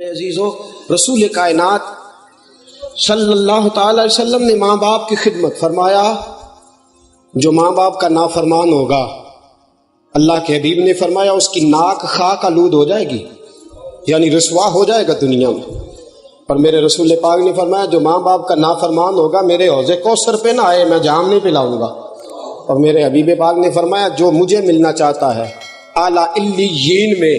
عزیزو، رسول کائنات صلی اللہ تعالی علیہ وسلم نے ماں باپ کی خدمت فرمایا، جو ماں باپ کا نافرمان ہوگا اللہ کے حبیب نے فرمایا اس کی ناک خاک آلود ہو جائے گی، یعنی رسوا ہو جائے گا دنیا میں۔ پر میرے رسول پاک نے فرمایا جو ماں باپ کا نافرمان ہوگا میرے حوض کوثر پہ نہ آئے، میں جام نہیں پلاؤں گا۔ اور میرے حبیب پاک نے فرمایا جو مجھے ملنا چاہتا ہے اعلیٰ علیین میں،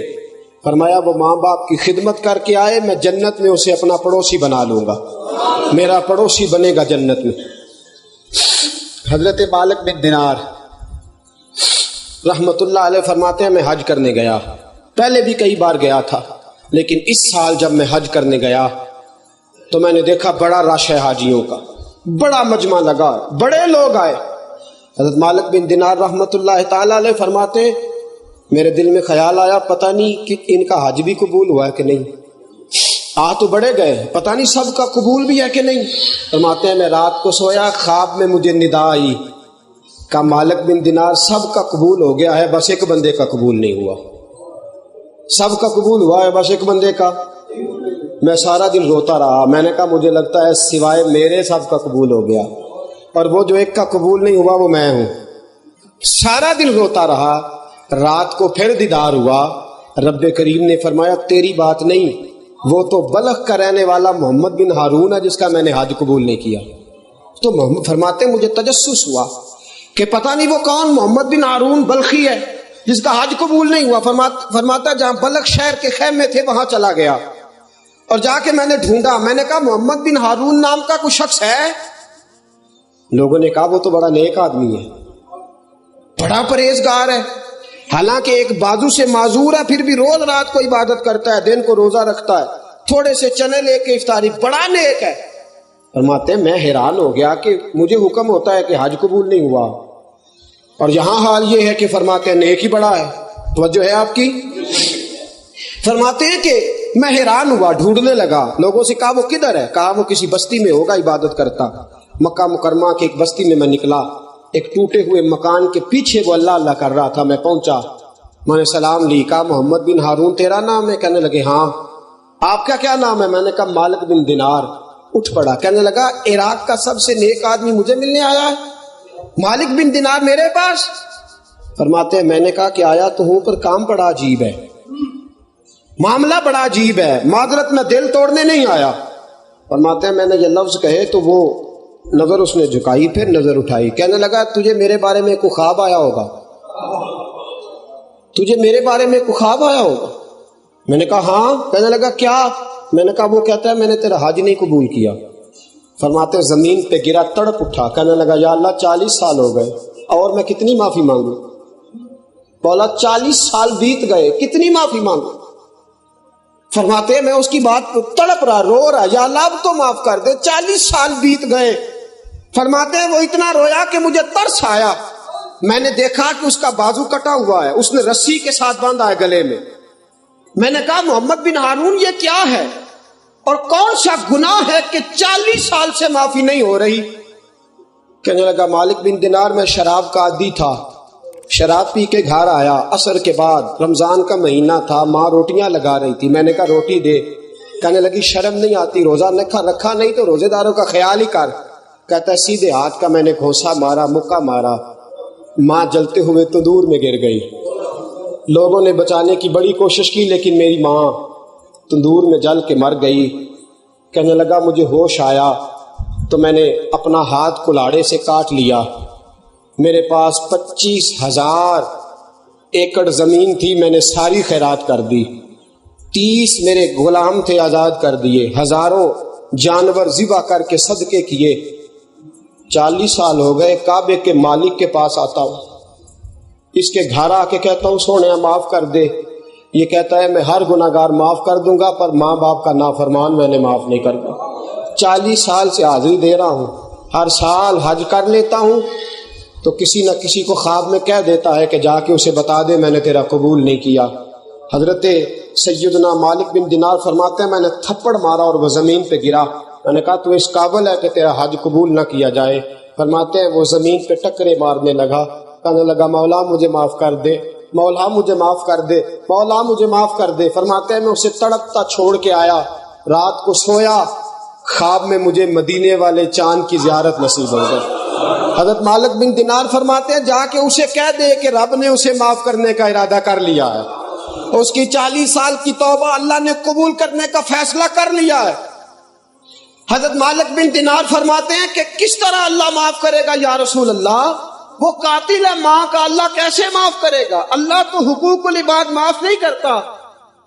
فرمایا وہ ماں باپ کی خدمت کر کے آئے، میں جنت میں اسے اپنا پڑوسی بنا لوں گا، میرا پڑوسی بنے گا جنت میں۔ حضرت مالک بن دینار رحمت اللہ علیہ فرماتے ہیں میں حج کرنے گیا، پہلے بھی کئی بار گیا تھا، لیکن اس سال جب میں حج کرنے گیا تو میں نے دیکھا بڑا رش ہے حاجیوں کا، بڑا مجمع لگا، بڑے لوگ آئے۔ حضرت مالک بن دینار رحمت اللہ تعالیٰ علیہ فرماتے ہیں میرے دل میں خیال آیا پتہ نہیں کہ ان کا حج بھی قبول ہوا ہے کہ نہیں، آ تو بڑے گئے، پتہ نہیں سب کا قبول بھی ہے کہ نہیں۔ فرماتے ہیں میں رات کو سویا، خواب میں مجھے ندا آئی، کہا مالک بن دینار سب کا قبول ہو گیا ہے، بس ایک بندے کا قبول نہیں ہوا۔ سب کا قبول ہوا ہے بس ایک بندے کا۔ میں سارا دن روتا رہا، میں نے کہا مجھے لگتا ہے سوائے میرے سب کا قبول ہو گیا، اور وہ جو ایک کا قبول نہیں ہوا وہ میں ہوں۔ سارا دن روتا رہا، رات کو پھر دیدار ہوا، رب کریم نے فرمایا تیری بات نہیں، وہ تو بلخ کا رہنے والا محمد بن ہارون ہے جس کا میں نے حج قبول نہیں کیا۔ تو محمد فرماتے مجھے تجسس ہوا کہ پتہ نہیں وہ کون محمد بن ہارون بلخی ہے جس کا حج قبول نہیں ہوا۔ فرماتا جہاں بلخ شہر کے خیمے تھے وہاں چلا گیا اور جا کے میں نے ڈھونڈا، میں نے کہا محمد بن ہارون نام کا کوئی شخص ہے؟ لوگوں نے کہا وہ تو بڑا نیک آدمی ہے، بڑا پرہیزگار ہے، حالانکہ ایک بازو سے معذور ہے پھر بھی روز رات کو عبادت کرتا ہے، دن کو روزہ رکھتا ہے، تھوڑے سے چنے لے کے افطاری، بڑا نیک ہے۔ فرماتے ہیں میں حیران ہو گیا کہ مجھے حکم ہوتا ہے کہ حج قبول نہیں ہوا، اور یہاں حال یہ ہے کہ فرماتے ہیں نیک ہی بڑا ہے۔ توجہ ہے آپ کی؟ فرماتے ہیں کہ میں حیران ہوا، ڈھونڈنے لگا، لوگوں سے کہا وہ کدھر ہے؟ کہا وہ کسی بستی میں ہوگا عبادت کرتا۔ مکہ مکرمہ کے ایک بستی میں نکلا، ایک ٹوٹے ہوئے مکان کے پیچھے وہ اللہ اللہ کر رہا تھا، میں پہنچا، میں نے سلام لی، کہا محمد بن ہارون تیرا نام ہے؟ کہنے لگے ہاں۔ آپ کا کیا نام ہے؟ میں نے کہا مالک بن دینار۔ اٹھ پڑا، کہنے لگا عراق کا سب سے نیک آدمی مجھے ملنے آیا ہے، مالک بن دینار میرے پاس؟ فرماتے ہیں میں نے کہا کہ آیا تو ہوں پر کام بڑا عجیب ہے، معاملہ بڑا عجیب ہے، معذرت میں دل توڑنے نہیں آیا۔ فرماتے ہیں میں نے یہ لفظ کہے تو وہ نظر اس نے جھکائی، پھر نظر اٹھائی، کہنے لگا تجھے میرے بارے میں کوئی خواب آیا ہوگا، تجھے میرے بارے میں کوئی خواب آیا ہوگا؟ میں نے کہا ہاں۔ کہنے لگا کیا؟ میں نے کہا وہ کہتا ہے میں نے تیرا حج نہیں قبول کیا۔ فرماتے زمین پہ گرا، تڑپ اٹھا، کہنے لگا یا اللہ 40 سال ہو گئے اور میں کتنی معافی مانگوں؟ بولا 40 سال بیت گئے، کتنی معافی مانگوں؟ فرماتے ہیں میں اس کی بات پہ تڑپ رہا، رو رہا، یا اللہ اب تو معاف کر دے، 40 سال بیت گئے۔ فرماتے ہیں وہ اتنا رویا کہ مجھے ترس آیا، میں نے دیکھا کہ اس کا بازو کٹا ہوا ہے، اس نے رسی کے ساتھ باندھا ہے گلے میں۔ میں نے کہا محمد بن ہارون یہ کیا ہے اور کون سا گناہ ہے کہ 40 سال سے معافی نہیں ہو رہی؟ کہنے لگا مالک بن دینار میں شراب کا عادی تھا، شراب پی کے گھر آیا، عصر کے بعد رمضان کا مہینہ تھا، ماں روٹیاں لگا رہی تھی، میں نے کہا روٹی دے۔ کہنے لگی شرم نہیں آتی، روزہ رکھا نہیں تو روزے داروں کا خیال ہی کر۔ کہتا ہے سیدھے ہاتھ کا میں نے گھونسا مارا، مکہ مارا، ماں جلتے ہوئے تندور میں گر گئی۔ لوگوں نے بچانے کی بڑی کوشش کی لیکن میری ماں تندور میں جل کے مر گئی۔ کہنے لگا مجھے ہوش آیا تو میں نے اپنا ہاتھ کلاڑے سے کاٹ لیا، میرے پاس 25,000 ایکڑ زمین تھی، میں نے ساری خیرات کر دی، 30 میرے غلام تھے آزاد کر دیے، ہزاروں جانور ذبح کر کے صدقے کیے۔ 40 سال ہو گئے، کعبے کے مالک کے پاس آتا ہوں، اس کے گھر آ کے کہتا ہوں سونے معاف کر دے، یہ کہتا ہے میں ہر گناہگار معاف کر دوں گا پر ماں باپ کا نافرمان میں نے معاف نہیں کرتا۔ 40 سال سے حاضری دے رہا ہوں، ہر سال حج کر لیتا ہوں تو کسی نہ کسی کو خواب میں کہہ دیتا ہے کہ جا کے اسے بتا دے میں نے تیرا قبول نہیں کیا۔ حضرت سیدنا مالک بن دینار فرماتے ہیں میں نے تھپڑ مارا اور وہ زمین پہ گرا، میں نے کہا تو اس قابل ہے کہ تیرا حج قبول نہ کیا جائے؟ فرماتے ہیں وہ زمین پہ ٹکرے مارنے لگا، کہنے لگا مولا مجھے معاف کر دے، مولا مجھے معاف کر دے، مولا مجھے معاف کر دے۔ فرماتے ہیں میں اسے تڑپتا چھوڑ کے آیا، رات کو سویا، خواب میں مجھے مدینے والے چاند کی زیارت نصیب ہو گئی۔ حضرت مالک بن دینار فرماتے ہیں جا کے اسے کہہ دے کہ رب نے اسے معاف کرنے کا ارادہ کر لیا ہے، اس کی 40 سال کی توبہ اللہ نے قبول کرنے کا فیصلہ کر لیا ہے۔ حضرت مالک بن دینار فرماتے ہیں کہ کس طرح اللہ معاف کرے گا یا رسول اللہ، وہ قاتل ہے ماں کا، اللہ کیسے معاف کرے گا؟ اللہ تو حقوق العباد معاف نہیں کرتا۔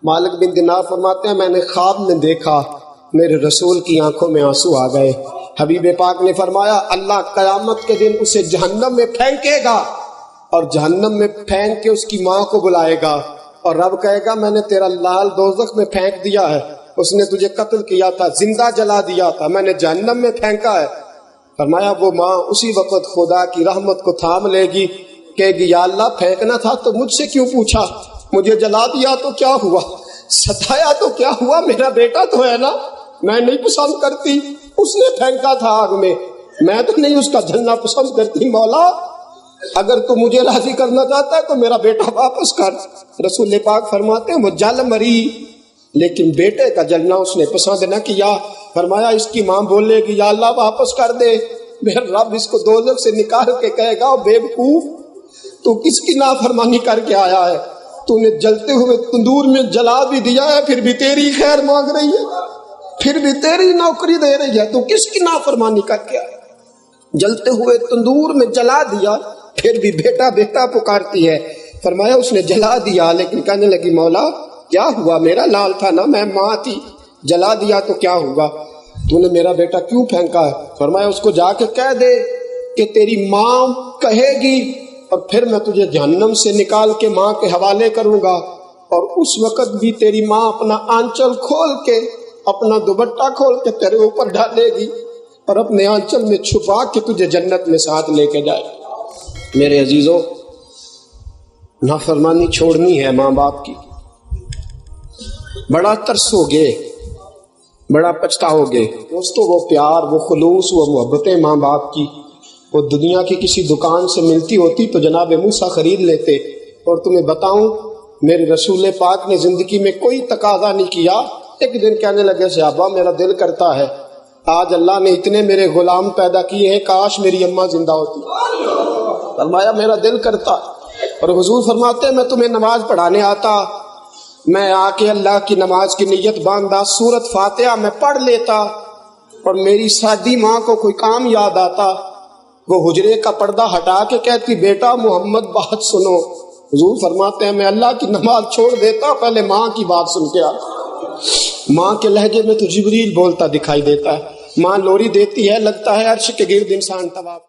مالک بن دینار فرماتے ہیں میں نے خواب میں دیکھا، میرے رسول کی آنکھوں میں آنسو آ گئے۔ حبیب پاک نے فرمایا اللہ قیامت کے دن اسے جہنم میں پھینکے گا، اور جہنم میں پھینک کے اس کی ماں کو بلائے گا، اور رب کہے گا میں نے تیرا لال دوزخ میں پھینک دیا ہے، اس نے تجھے قتل کیا تھا، زندہ جلا دیا تھا، میں نے جہنم میں پھینکا ہے۔ فرمایا وہ ماں اسی وقت خدا کی رحمت کو تھام لے گی، کہے گی یا اللہ پھینکنا تھا تو مجھ سے کیوں پوچھا، مجھے جلا دیا تو کیا ہوا، ستایا تو کیا ہوا، میرا بیٹا تو ہے نا، میں نہیں پسند کرتی، اس نے پھینکا تھا آگ میں تو نہیں اس کا جلنا پسند کرتی، مولا اگر تو مجھے راضی کرنا چاہتا ہے تو میرا بیٹا واپس کر۔ رسول پاک فرماتے ہیں وہ جل مری، لیکن بیٹے کا جلنا اس نے پسند نہ کیا۔ فرمایا اس کی ماں بولے گی یا اللہ واپس کر دے، میرا رب اس کو دوزخ سے نکال کے کہے گا بے وقوف تو کس کی نافرمانی کر کے آیا ہے، تو نے جلتے ہوئے تندور میں جلا بھی دیا ہے، پھر بھی تیری خیر مانگ رہی ہے، پھر بھی تیری نوکری دے رہی ہے، تو کس کی نافرمانی کر کے آیا؟ جلتے ہوئے تندور میں جلا دیا، پھر بھی بیٹا بیٹا پکارتی ہے۔ فرمایا اس نے جلا دیا، لیکن کہنے لگی مولا کیا ہوا، میرا لال تھا نا، میں ماں تھی، جلا دیا تو کیا ہوا، تو نے میرا بیٹا کیوں پھینکا ہے؟ فرمایا اس کو جا کے کہہ دے کہ تیری ماں کہے گی، اور پھر میں تجھے جہنم سے نکال کے ماں کے حوالے کروں گا، اور اس وقت بھی تیری ماں اپنا آنچل کھول کے، اپنا دوپٹہ کھول کے تیرے اوپر ڈالے گی، اور اپنے آنچل میں چھپا کے تجھے جنت میں ساتھ لے کے جائے۔ میرے عزیزوں، نافرمانی چھوڑنی ہے ماں باپ کی، بڑا ترسو گے، بڑا پچھتاؤ گے دوستو۔ وہ پیار، وہ خلوص، وہ محبتیں ماں باپ کی وہ دنیا کی کسی دکان سے ملتی ہوتی تو جناب موسیٰ خرید لیتے۔ اور تمہیں بتاؤں میرے رسول پاک نے زندگی میں کوئی تقاضا نہیں کیا، ایک دن کہنے لگے صحابہ میرا دل کرتا ہے آج اللہ نے اتنے میرے غلام پیدا کیے ہیں، کاش میری اماں زندہ ہوتی۔ فرمایا میرا دل کرتا، اور حضور فرماتے ہیں میں تمہیں نماز پڑھانے آتا، میں آ کے اللہ کی نماز کی نیت باندھا، سورت فاتحہ میں پڑھ لیتا، اور میری سادی ماں کو کوئی کام یاد آتا، وہ حجرے کا پردہ ہٹا کے کہتی بیٹا محمد بات سنو۔ حضور فرماتے ہیں میں اللہ کی نماز چھوڑ دیتا، پہلے ماں کی بات سن کے آتا۔ ماں کے لہجے میں تو جبریل بولتا دکھائی دیتا ہے، ماں لوری دیتی ہے، لگتا ہے عرش کے گرد انسان طواف